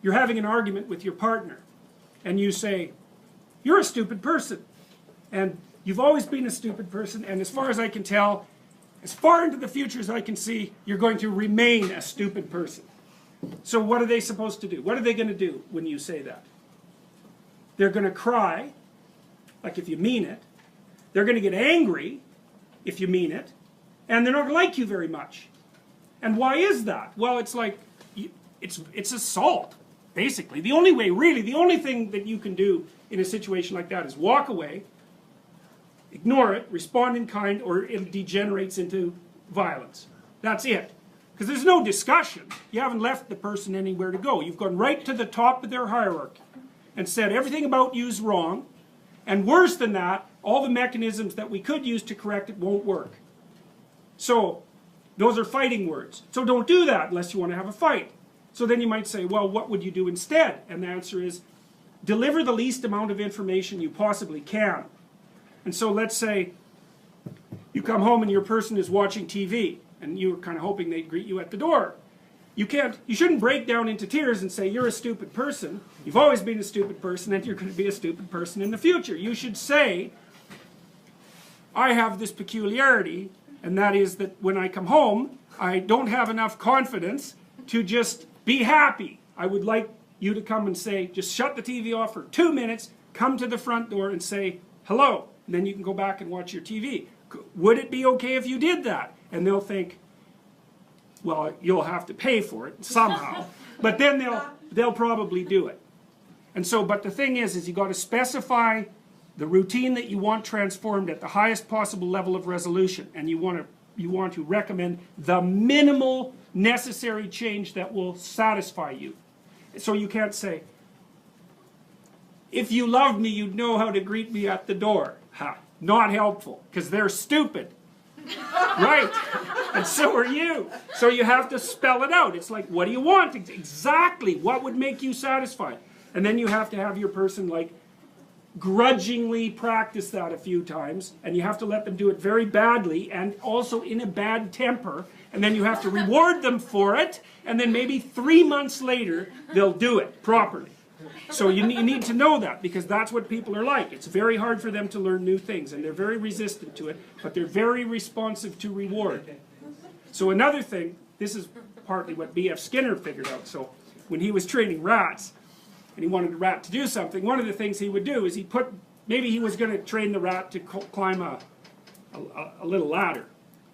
you're having an argument with your partner, and you say, you're a stupid person, and you've always been a stupid person, and as far as I can tell, as far into the future as I can see, you're going to remain a stupid person. So what are they supposed to do? What are they going to do when you say that? They're going to cry, like if you mean it. They're going to get angry, if you mean it. And they're not going to like you very much. And why is that? Well, it's like, it's assault, basically. The only way, really, the only thing that you can do in a situation like that is walk away, ignore it, respond in kind, or it degenerates into violence. That's it. Because there's no discussion. You haven't left the person anywhere to go. You've gone right to the top of their hierarchy and said everything about you is wrong, and worse than that, all the mechanisms that we could use to correct it won't work. So, those are fighting words. So don't do that unless you want to have a fight. So then you might say, well, what would you do instead? And the answer is, deliver the least amount of information you possibly can. And so let's say you come home and your person is watching TV, and you're kind of hoping they'd greet you at the door. You shouldn't break down into tears and say, you're a stupid person, you've always been a stupid person, and you're going to be a stupid person in the future. You should say, I have this peculiarity, and that is that when I come home, I don't have enough confidence to just be happy. I would like you to come and say, just shut the TV off for 2 minutes, come to the front door and say, hello, and then you can go back and watch your TV. Would it be okay if you did that? And they'll think, well, you'll have to pay for it somehow. But then they'll probably do it. And so, but the thing is you got to specify the routine that you want transformed at the highest possible level of resolution. And you want to recommend the minimal necessary change that will satisfy you. So you can't say, if you loved me, you'd know how to greet me at the door. Ha, not helpful, because they're stupid. Right, and so are you. So you have to spell it out. It's like, what do you want? Exactly, what would make you satisfied? And then you have to have your person like grudgingly practice that a few times, and you have to let them do it very badly and also in a bad temper, and then you have to reward them for it, and then maybe 3 months later they'll do it properly. So you need to know that, because that's what people are like. It's very hard for them to learn new things, and they're very resistant to it, but they're very responsive to reward. So another thing, this is partly what B.F. Skinner figured out. So when he was training rats, and he wanted a rat to do something, one of the things he would do is maybe he was going to train the rat to climb a little ladder.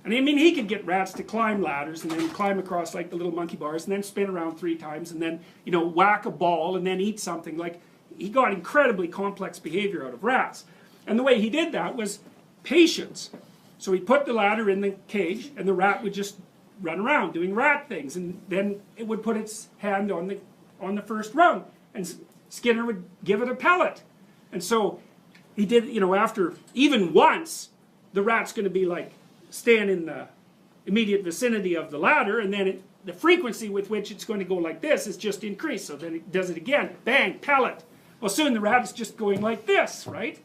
And I mean, he could get rats to climb ladders and then climb across like the little monkey bars and then spin around 3 times and then, you know, whack a ball and then eat something. Like, he got incredibly complex behavior out of rats. And the way he did that was patience. So he put the ladder in the cage and the rat would just run around doing rat things, and then it would put its hand on the first rung, and Skinner would give it a pellet. And so he did, you know, after even once, the rat's going to be like, stand in the immediate vicinity of the ladder, and then the frequency with which it's going to go like this is just increased. So then it does it again, bang, pellet. Well, soon the rat is just going like this, right?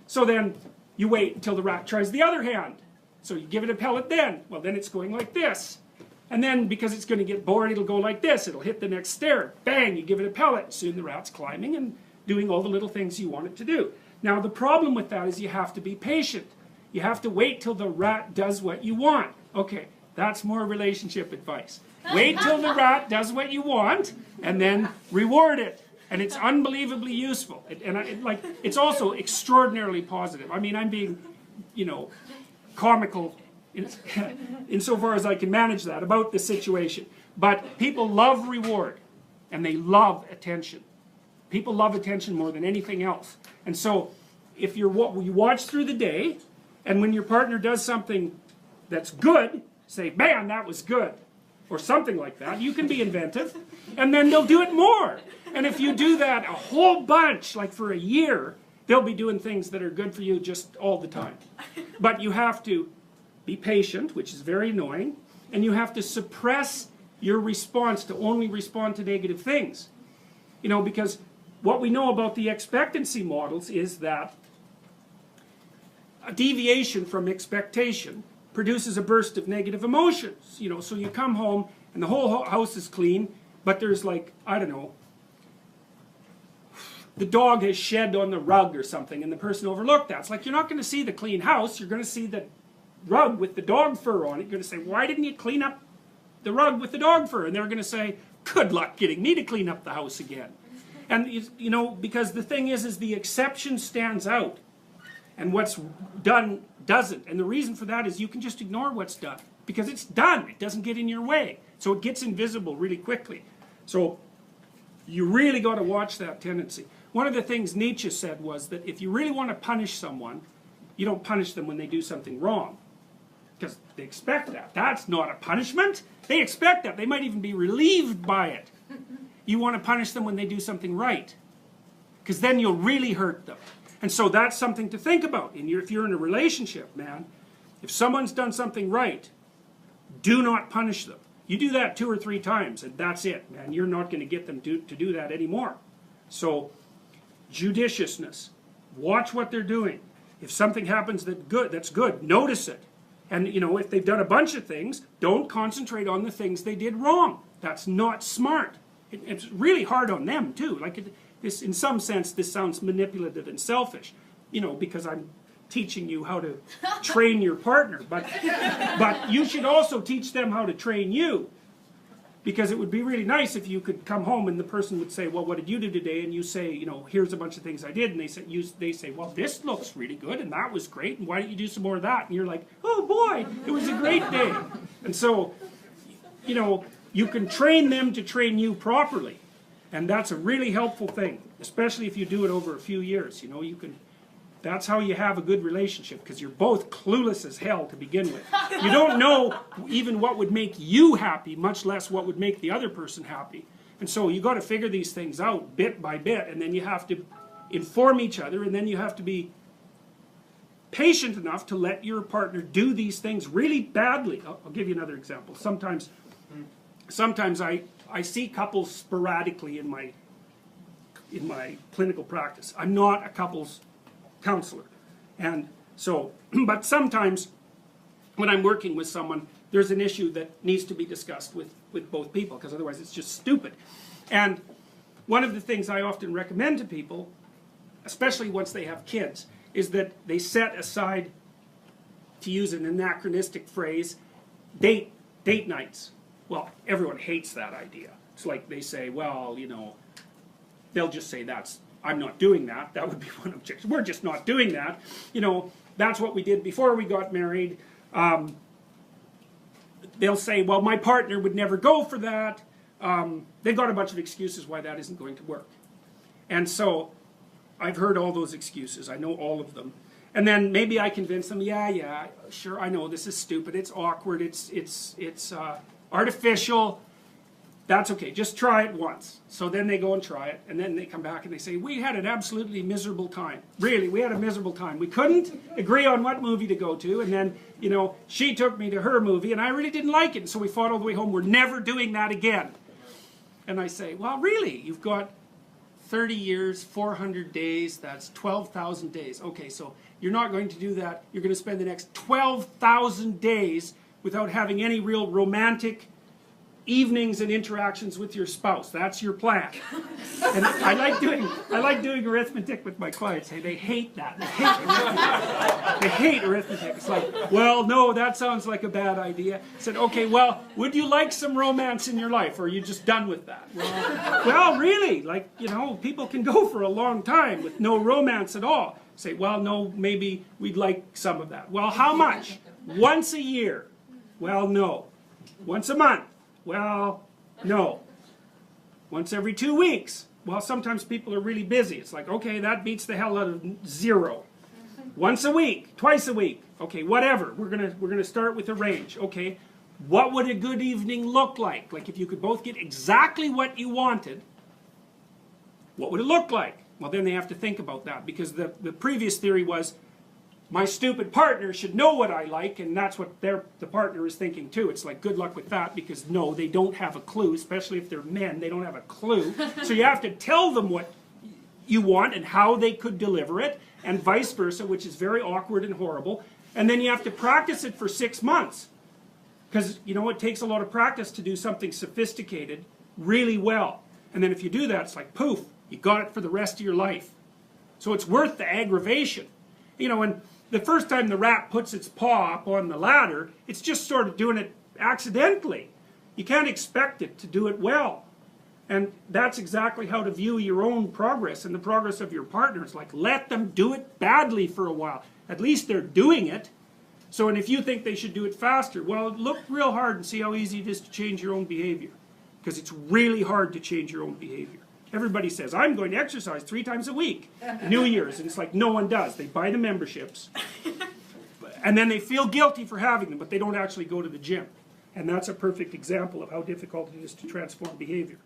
So then you wait until the rat tries the other hand. So you give it a pellet then. Well, then it's going like this. And then, because it's going to get bored, it'll go like this. It'll hit the next stair. Bang, you give it a pellet. Soon the rat's climbing and doing all the little things you want it to do. Now, the problem with that is you have to be patient. You have to wait till the rat does what you want. Okay, that's more relationship advice. Wait till the rat does what you want, and then reward it. And it's unbelievably useful. It's also extraordinarily positive. I mean, I'm being, you know, comical insofar as I can manage that about the situation. But people love reward, and they love attention. People love attention more than anything else. And so, if you watch through the day, and when your partner does something that's good, say, man, that was good, or something like that. You can be inventive, and then they'll do it more. And if you do that a whole bunch, like for a year, they'll be doing things that are good for you just all the time. But you have to be patient, which is very annoying, and you have to suppress your response to only respond to negative things. You know, because what we know about the expectancy models is that a deviation from expectation produces a burst of negative emotions. You know, so you come home and the whole house is clean, but there's like, I don't know, the dog has shed on the rug or something and the person overlooked that. It's like, you're not going to see the clean house, you're going to see the rug with the dog fur on it. You're going to say, why didn't you clean up the rug with the dog fur? And they're going to say, good luck getting me to clean up the house again. And, you know, because the thing is the exception stands out. And what's done doesn't. And the reason for that is you can just ignore what's done. Because it's done. It doesn't get in your way. So it gets invisible really quickly. So you really got to watch that tendency. One of the things Nietzsche said was that if you really want to punish someone, you don't punish them when they do something wrong. Because they expect that. That's not a punishment. They expect that. They might even be relieved by it. You want to punish them when they do something right. Because then you'll really hurt them. And so that's something to think about. If you're in a relationship, man, if someone's done something right, do not punish them. You do that 2 or 3 times, and that's it, man. You're not going to get them to do that anymore. So, judiciousness. Watch what they're doing. If something happens that's good, notice it. And, you know, if they've done a bunch of things, don't concentrate on the things they did wrong. That's not smart. It's really hard on them, too. Like, in some sense, this sounds manipulative and selfish, you know, because I'm teaching you how to train your partner. But you should also teach them how to train you. Because it would be really nice if you could come home and the person would say, well, what did you do today? And you say, you know, here's a bunch of things I did. And they say, well, this looks really good, and that was great, and why don't you do some more of that? And you're like, oh boy, it was a great day. And so, you know, you can train them to train you properly. And that's a really helpful thing, especially if you do it over a few years. You know, you can. That's how you have a good relationship, because you're both clueless as hell to begin with. You don't know even what would make you happy, much less what would make the other person happy. And so you got to figure these things out bit by bit, and then you have to inform each other, and then you have to be patient enough to let your partner do these things really badly. I'll give you another example. Sometimes I see couples sporadically in my clinical practice. I'm not a couples counselor. And so, but sometimes when I'm working with someone, there's an issue that needs to be discussed with both people, because otherwise it's just stupid. And one of the things I often recommend to people, especially once they have kids, is that they set aside, to use an anachronistic phrase, date nights. Well, everyone hates that idea. It's like they say, well, you know, they'll just say I'm not doing that. That would be one objection. We're just not doing that. You know, that's what we did before we got married. They'll say, well, my partner would never go for that. They've got a bunch of excuses why that isn't going to work. And so I've heard all those excuses. I know all of them. And then maybe I convince them, yeah, sure, I know this is stupid. It's awkward. It's artificial. That's okay, just try it once. So then they go and try it, and then they come back and they say, we had an absolutely miserable time. Really, we had a miserable time. We couldn't agree on what movie to go to, and then, you know, she took me to her movie, and I really didn't like it, and so we fought all the way home. We're never doing that again. And I say, well, really, you've got 30 years, 400 days, that's 12,000 days. Okay, so you're not going to do that. You're going to spend the next 12,000 days without having any real romantic evenings and interactions with your spouse. That's your plan. And I like doing arithmetic with my clients. Hey, they hate that. They hate arithmetic. It's like, well, no, that sounds like a bad idea. I said, okay, well, would you like some romance in your life, or are you just done with that? Well, really, like, you know, people can go for a long time with no romance at all. Say, well, no, maybe we'd like some of that. Well, how much? Once a year? Well, no. Once a month? Well, no. Once every 2 weeks? Well, sometimes people are really busy. It's like, okay, that beats the hell out of 0. Once a week, twice a week, okay, whatever. We're gonna start with a range. Okay, what would a good evening look like? Like, if you could both get exactly what you wanted, what would it look like? Well, then they have to think about that, because the previous theory was, my stupid partner should know what I like, and that's what the partner is thinking too. It's like, good luck with that, because no, they don't have a clue, especially if they're men, they don't have a clue. So you have to tell them what you want and how they could deliver it, and vice versa, which is very awkward and horrible. And then you have to practice it for 6 months. Because, you know, it takes a lot of practice to do something sophisticated really well. And then if you do that, it's like, poof, You got it for the rest of your life. So it's worth the aggravation. You know, and the first time the rat puts its paw up on the ladder, it's just sort of doing it accidentally. You can't expect it to do it well. And that's exactly how to view your own progress and the progress of your partners. Like, let them do it badly for a while. At least they're doing it. So, and if you think they should do it faster, well, look real hard and see how easy it is to change your own behavior. Because it's really hard to change your own behavior. Everybody says, I'm going to exercise 3 times a week. New Year's. And it's like, no one does. They buy the memberships. And then they feel guilty for having them, but they don't actually go to the gym. And that's a perfect example of how difficult it is to transform behavior.